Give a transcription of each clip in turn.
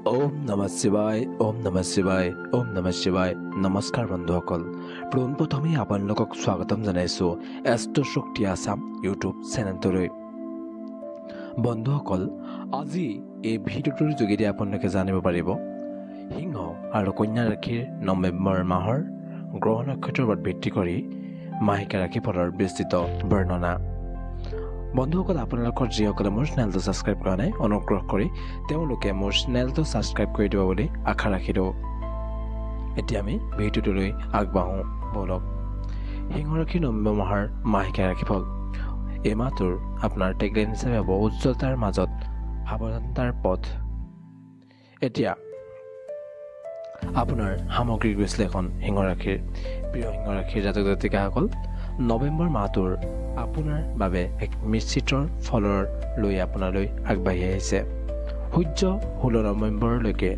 ওম নমঃ শিৱায় ওম নমঃ শিৱায় ওম নমঃ শিৱায় নমস্কাৰ বন্ধুসকল পোনপ্ৰথমে আপোনালোকক স্বাগতম জনাইছোঁ এষ্ট্ৰ শক্তি আসাম ইউটিউব চেনেলটোলৈ বন্ধুসকল আজি এই ভিডিঅ'টোৰ যোগেদি আপোনালোকে জানিব পাৰিব সিংহ আৰু কন্যা ৰাশিৰ নৱেম্বৰ মাহৰ গ্ৰহ নক্ষত্ৰৰ ওপৰত ভিত্তি কৰি মাহিকা ৰাশিফলৰ বিস্তৃত বৰ্ণনা বন্ধুসকল আপোনালোকৰ যিসকলে মোৰ চেনেলটো ছাবস্ক্ৰাইব কৰা নাই অনুগ্ৰহ কৰি তেওঁলোকে মোৰ চেনেলটো ছাবস্ক্ৰাইব কৰি দিব বুলি আশা ৰাখিলোঁ এতিয়া আমি ভিডিঅ'টোলৈ আগবাঢ়োঁ বলক সিংহ ৰাশিৰ নৱেম্বৰ মাহৰ মাহিকা ৰাশিফল এই মাহটোৰ আপোনাৰ টেগলাইন হিচাপে হ'ব উজ্জ্বলতাৰ মাজত সাৱধানতাৰ পথ এতিয়া আপোনাৰ সামগ্ৰিক বিশ্লেষণ সিংহ ৰাশিৰ প্ৰিয় সিংহ ৰাশিৰ জাতক জাতিকাসকল নৱেম্বৰ মাহটোৰ আপোনাৰ বাবে এক মিশ্ৰিত ফলৰ লৈ আপোনালৈ আগবাঢ়ি আহিছে সূৰ্য 16 নৱেম্বৰলৈকে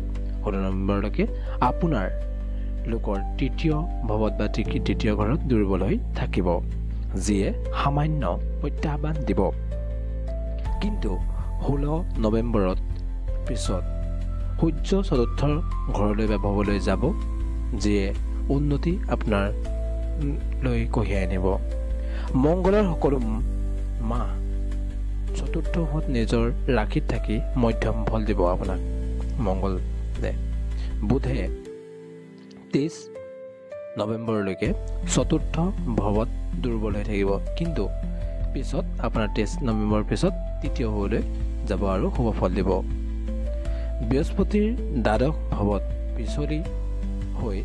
আপোনাৰ লোকৰ তৃতীয় ভৱত বা তৃতীয় ঘৰত দুৰ্বল হৈ থাকিব যিয়ে সামান্য প্ৰত্যাহ্বান দিব কিন্তু 16 নৱেম্বৰত পিছত সূৰ্য চতুৰ্থ ঘৰলৈ বা ভৱলৈ যাব যিয়ে উন্নতি আপোনাৰ লৈ কঢ়িয়াই আনিব মংগলৰ সকলো মাহ চতুৰ্থ ভাৱত নিজৰ ৰাশিত থাকি মধ্যম ফল দিব আপোনাক মংগল দে বুধে 23 নৱেম্বৰলৈকে চতুৰ্থ ভাৱত দুৰ্বল হৈ থাকিব কিন্তু পিছত আপোনাৰ 23 নৱেম্বৰৰ পিছত তৃতীয় ভাৱলৈ যাব আৰু শুভ ফল দিব বৃহস্পতিৰ দ্বাদশ ভাৱত পিছলি হৈ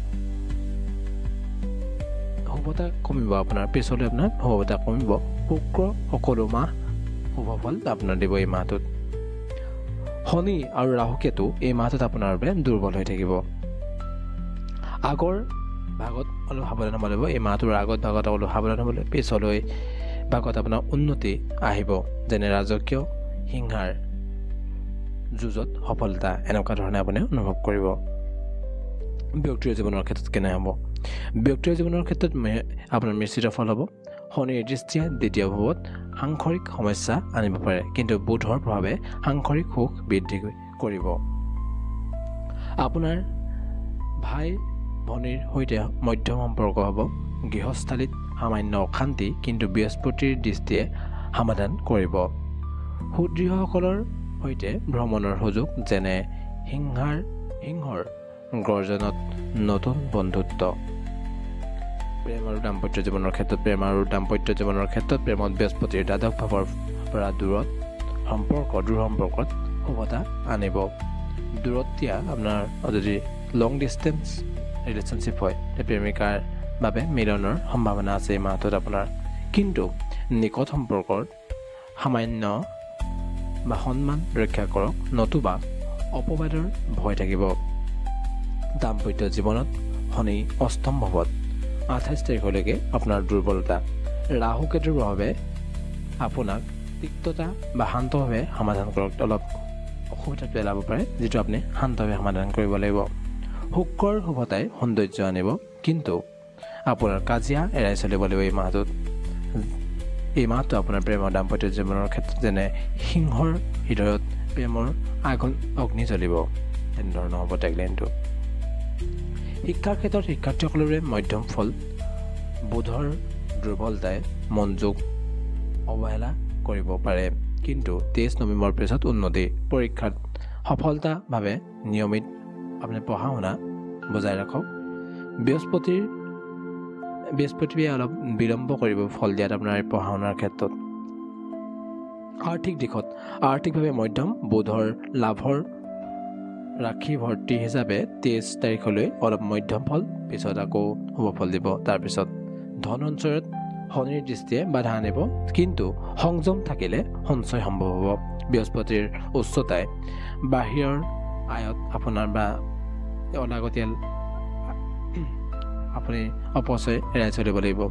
শুভতা কমিব আপোনাৰ পিছলৈ আপোনাৰ শুভতা কমিব শুক্ৰ সকলো মাহ শুভ ফল আপোনাৰ দিব এই মাহটোত শনি আৰু ৰাহুকেতু এই মাহটোত আপোনাৰ বাবে দুৰ্বল হৈ থাকিব আগৰ ভাগত অলপ সাৱধান হ'ব লাগিব এই মাহটোৰ আগত ভাগত অলপ সাৱধান হ'ব লাগিব পিছলৈ ভাগত আপোনাৰ উন্নতি আহিব যেনে ৰাজকীয় সিংহাৰ যুঁজত সফলতা এনেকুৱা ধৰণে আপুনি অনুভৱ কৰিব ব্যক্তিৰ জীৱনৰ ক্ষেত্ৰত কেনে হ'ব ব্যক্তিৰ জীৱনৰ ক্ষেত্ৰত আপোনাৰ মিশ্ৰিত ফল হ'ব শনিৰ দৃষ্টিয়ে দ্বিতীয় ভাৱত সাংসাৰিক সমস্যা আনিব পাৰে কিন্তু বুধৰ প্ৰভাৱে সাংসাৰিক সুখ বৃদ্ধি কৰিব আপোনাৰ ভাই ভনীৰ সৈতে মধ্যম সম্পৰ্ক হ'ব গৃহস্থালীত সামান্য অশান্তি কিন্তু বৃহস্পতিৰ দৃষ্টিয়ে সমাধান কৰিব সুদৃঢ়সকলৰ সৈতে ভ্ৰমণৰ সুযোগ যেনে সিংহৰ গৰ্জনত নতুন বন্ধুত্ব প্ৰেম আৰু দাম্পত্য জীৱনৰ ক্ষেত্ৰত প্ৰেমত বৃহস্পতিৰ দ্বাদশ ভাৱৰ পৰা দূৰ সম্পৰ্কত শুভতা আনিব দূৰত্বীয়া আপোনাৰ যদি লং ডিষ্টেঞ্চ ৰিলেশ্যনশ্বিপ হয় প্ৰেমিকাৰ বাবে মিলনৰ সম্ভাৱনা আছে এই মাহটোত আপোনাৰ কিন্তু নিকট সম্পৰ্কৰ সামান্য বা সন্মান ৰক্ষা কৰক নতুবা অপবাদৰ ভয় থাকিব দাম্পত্য জীৱনত শনি অষ্টম ভাৱত 28 তাৰিখলৈকে আপোনাৰ দুৰ্বলতা ৰাহুকেতুৰ প্ৰভাৱে আপোনাক তিক্ততা বা শান্তভাৱে সমাধান কৰক অলপ অসুবিধা পেলাব পাৰে যিটো আপুনি শান্তভাৱে সমাধান কৰিব লাগিব শুক্ৰৰ শুভতাই সৌন্দৰ্য আনিব কিন্তু আপোনাৰ কাজিয়া এৰাই চলিব লাগিব এই মাহটো আপোনাৰ প্ৰেমৰ দাম্পত্য জীৱনৰ ক্ষেত্ৰত যেনে সিংহৰ হৃদয়ত প্ৰেমৰ অগ্নি জ্বলিব তেনেধৰণৰ হ'ব টেগলাইনটো শিক্ষাৰ ক্ষেত্ৰত শিক্ষাৰ্থীসকলৰে মধ্যম ফল বুধৰ দুৰ্বলতাই মনোযোগ অৱহেলা কৰিব পাৰে কিন্তু 23 নৱেম্বৰৰ পিছত উন্নতি পৰীক্ষাত সফলতাভাৱে নিয়মিত আপুনি পঢ়া শুনা বজাই ৰাখক বৃহস্পতিয়ে অলপ বিলম্ব কৰিব ফল দিয়াত আপোনাৰ পঢ়া শুনাৰ ক্ষেত্ৰত আৰ্থিক দিশত আৰ্থিকভাৱে মধ্যম বুধৰ লাভৰ ৰাশি ভৰ্তি হিচাপে 23 তাৰিখলৈ অলপ মধ্যম ফল পিছত আকৌ শুভ ফল দিব তাৰপিছত ধন সঞ্চয়ত শনিৰ দৃষ্টিয়ে বাধা আনিব কিন্তু সংযম থাকিলে সঞ্চয় সম্ভৱ হ'ব বৃহস্পতিৰ উচ্চতাই বাহিৰৰ আয়ত আপোনাৰ বা অলাগতিয়াল আপুনি অপচয় এৰাই চলিব লাগিব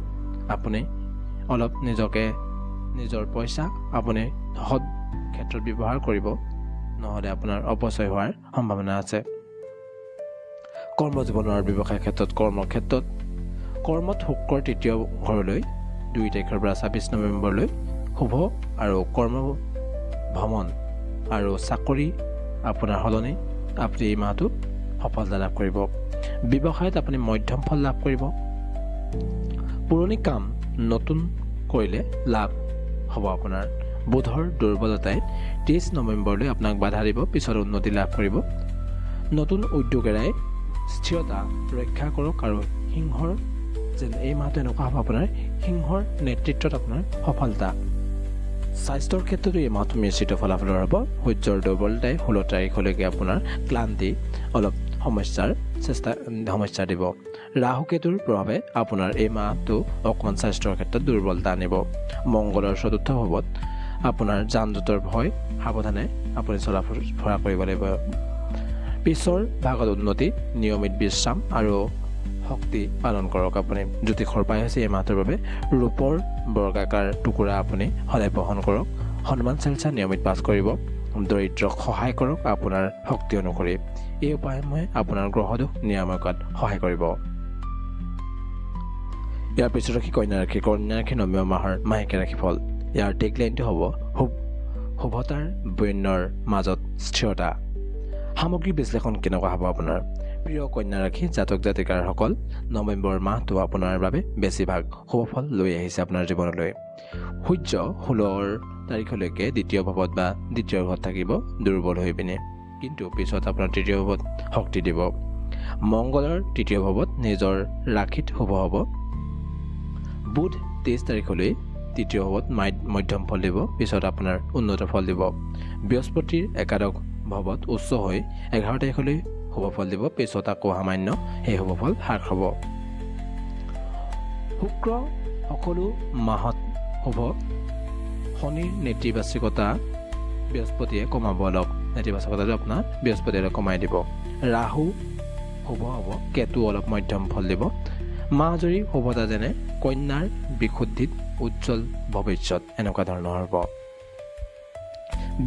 আপুনি অলপ নিজৰ পইচা আপুনি সৎ ক্ষেত্ৰত ব্যৱহাৰ কৰিব নহ'লে আপোনাৰ অপচয় হোৱাৰ সম্ভাৱনা আছে কৰ্মজীৱন আৰু ব্যৱসায় ক্ষেত্ৰত কৰ্মত শুক্ৰৰ তৃতীয় ঘৰলৈ 2 তাৰিখৰ পৰা 26 নৱেম্বৰলৈ শুভ আৰু কৰ্ম ভ্ৰমণ আৰু চাকৰি আপোনাৰ সলনি আপুনি এই মাহটো সফলতা লাভ কৰিব। ব্যৱসায়ত আপুনি মধ্যম ফল লাভ কৰিব। পুৰণি কাম নতুন কৰিলে লাভ হ'ব আপোনাৰ। বুধৰ দুৰ্বলতাই 23 নৱেম্বৰলৈ আপোনাক বাধা দিব, পিছত উন্নতি লাভ কৰিব। নতুন উদ্যোগেৰাই স্থিৰতা ৰক্ষা কৰক আৰু সিংহৰ যেন এই মাহটো এনেকুৱা হ'ব আপোনাৰ সিংহৰ নেতৃত্বত আপোনাৰ সফলতা। স্বাস্থ্যৰ ক্ষেত্ৰতো এই মাহটো মিশ্ৰিত ফলাফলৰ হ'ব। সূৰ্যৰ দুৰ্বলতাই 16 তাৰিখলৈকে আপোনাৰ ক্লান্তি অলপ সমস্যা দিব। ৰাহুকেতুৰ প্ৰভাৱে আপোনাৰ এই মাহটো অকণমান স্বাস্থ্যৰ ক্ষেত্ৰত দুৰ্বলতা আনিব। মংগলৰ চতুৰ্থ ভাৱত আপোনাৰ যান জঁটৰ ভয়, সাৱধানে আপুনি চলা ফুৰা কৰিব লাগিব। পিছৰ ভাগত উন্নতি, নিয়মিত বিশ্ৰাম আৰু শক্তি পালন কৰক। আপুনি জ্যোতিষৰ পাই হৈছে এই মাহটোৰ বাবে ৰূপৰ বৰ্গাকাৰ টুকুৰা আপুনি সদায় বহন কৰক। হনুমান চালিচা নিয়মিত পাঠ কৰিব। দৰিদ্ৰক সহায় কৰক আপোনাৰ শক্তি অনুসৰি। এই উপায়সমূহে আপোনাৰ গ্ৰহদোষ নিৰাময় কৰাত সহায় কৰিব। ইয়াৰ পিছত ৰাশি কন্যা ৰাশি। কন্যা ৰাশি নৱেম্বৰ মাহৰ মাহেকীয়া ৰাশিফল। ইয়াৰ টেগলাইনটো হ'ব শুভতাৰ বন্যৰ মাজত স্থিৰতা। সামগ্ৰিক বিশ্লেষণ কেনেকুৱা হ'ব আপোনাৰ? প্ৰিয় কন্যা ৰাশি জাতক জাতিকাৰসকল, নৱেম্বৰ মাহটো আপোনাৰ বাবে বেছিভাগ শুভফল লৈ আহিছে আপোনাৰ জীৱনলৈ। সূৰ্য 16 তাৰিখলৈকে দ্বিতীয় ভাৱত বা দ্বিতীয় ঘৰত থাকিব দুৰ্বল হৈ পিনে, কিন্তু পিছত আপোনাৰ তৃতীয় ভাৱত শক্তি দিব। মংগলৰ তৃতীয় ভাৱত নিজৰ ৰাশিত শুভ হ'ব। বুধ 23 তাৰিখলৈ তৃতীয় ভাৱত মধ্যম ফল দিব, পিছত আপোনাৰ উন্নত ফল দিব। বৃহস্পতিৰ একাদশ ভাৱত উচ্চ হৈ 11 তাৰিখলৈ শুভ ফল দিব, পিছত আকৌ সামান্য সেই শুভ ফল হ্ৰাস হ'ব। শুক্ৰ সকলো মাহত শুভ। শনিৰ নেতিবাচকতা বৃহস্পতিয়ে কমাব, অলপ নেতিবাচকতাটো আপোনাৰ বৃহস্পতিয়ে কমাই দিব। ৰাহু শুভ হ'ব, কেতু অলপ মধ্যম ফল দিব। মাহজুৰি শুভতা যেনে কন্যাৰ বিশুদ্ধিত উজ্জ্বল ভৱিষ্যত, এনেকুৱা ধৰণৰ হ'ব।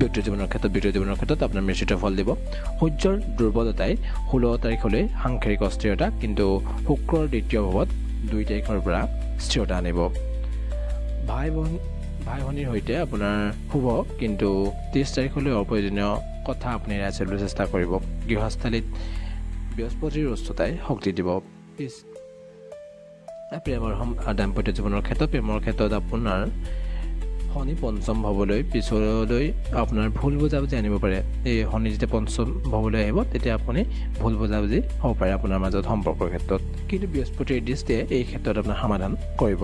ব্যক্তি জীৱনৰ ক্ষেত্ৰত আপোনাৰ মিশ্ৰিত ফল দিব। সূৰ্যৰ দুৰ্বলতাই 16 তাৰিখলৈ সাংসাৰিক অস্থিৰতা, কিন্তু শুক্ৰৰ দ্বিতীয় ভাৱত 2 তাৰিখৰ পৰা স্থিৰতা আনিব। ভাই ভনীৰ সৈতে আপোনাৰ শুভ, কিন্তু 30 তাৰিখলৈ অপ্ৰয়োজনীয় কথা আপুনি এৰাই চলিবলৈ চেষ্টা কৰিব। গৃহস্থালীত বৃহস্পতিৰ উচ্চতাই শক্তি দিব। প্ৰেমৰ দাম্পত্য জীৱনৰ ক্ষেত্ৰত আপোনাৰ শনি পঞ্চম ভাৱলৈ পিছলৈ আপোনাৰ ভুল বুজাবুজি আনিব পাৰে। এই শনি যেতিয়া পঞ্চম ভাৱলৈ আহিব, তেতিয়া আপুনি ভুল বুজাবুজি হ'ব পাৰে আপোনাৰ মাজত সম্পৰ্কৰ ক্ষেত্ৰত, কিন্তু বৃহস্পতিৰ দৃষ্টিয়ে এই ক্ষেত্ৰত আপোনাৰ সমাধান কৰিব।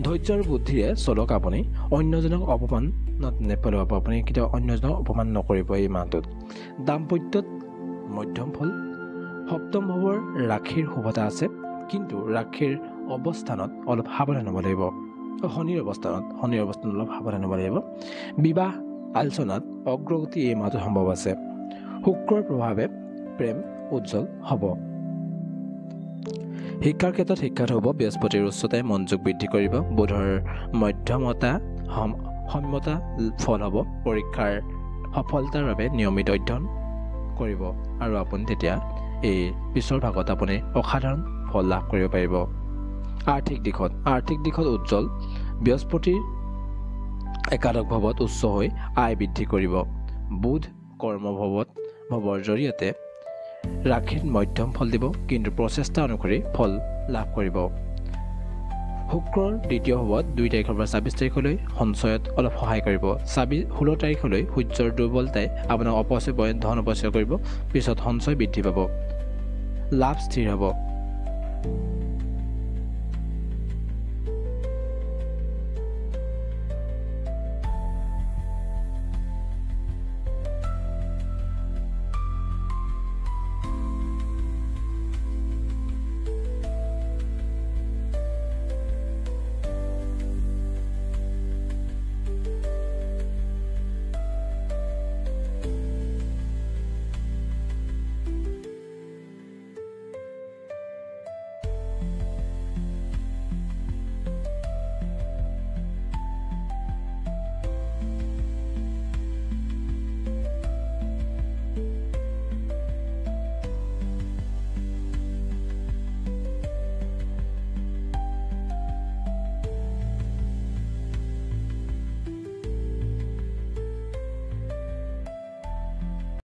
ধৈৰ্যৰ বুদ্ধিৰে চলক আপুনি। অন্যজনক অপমানত নেপেলাব, আপুনি কেতিয়াও অন্যজনক অপমান নকৰিব এই মাহটোত। দাম্পত্যত মধ্যম ফল। সপ্তম ভাৱৰ ৰাশিৰ শুভতা আছে, কিন্তু ৰাশিৰ অৱস্থানত অলপ সাৱধান হ'ব লাগিব। শনিৰ অৱস্থানত অলপ সাৱধান হ'ব লাগিব। বিবাহ আলোচনাত অগ্ৰগতি এই মাহটো সম্ভৱ আছে। শুক্ৰৰ প্ৰভাৱে প্ৰেম উজ্জ্বল হ'ব। শিক্ষাৰ ক্ষেত্ৰত শিক্ষাত হ'ব। বৃহস্পতিৰ উচ্চতাই মনোযোগ বৃদ্ধি কৰিব। বুধৰ মধ্যমতা সম্যতা ফল হ'ব। পৰীক্ষাৰ সফলতাৰ বাবে নিয়মিত অধ্যয়ন কৰিব আৰু আপুনি তেতিয়া এই পিছৰ ভাগত আপুনি অসাধাৰণ ফল লাভ কৰিব পাৰিব। আৰ্থিক দিশত উজ্জ্বল। বৃহস্পতিৰ একাদশ ভাৱত উচ্চ হৈ আয় বৃদ্ধি কৰিব। বুধ কৰ্মভাৱৰ জৰিয়তে ৰাশিত মধ্যম ফল দিব, কিন্তু প্ৰচেষ্টা অনুসৰি ফল লাভ কৰিব। শুক্ৰৰ দ্বিতীয় ভাৱত 2 তাৰিখৰ পৰা 26 তাৰিখলৈ সঞ্চয়ত অলপ সহায় কৰিব। 16 তাৰিখলৈ সূৰ্যৰ দুৰ্বলতাই আপোনাক ধন অপচয় কৰিব, পিছত সঞ্চয় বৃদ্ধি পাব। লাভ স্থিৰ হ'ব।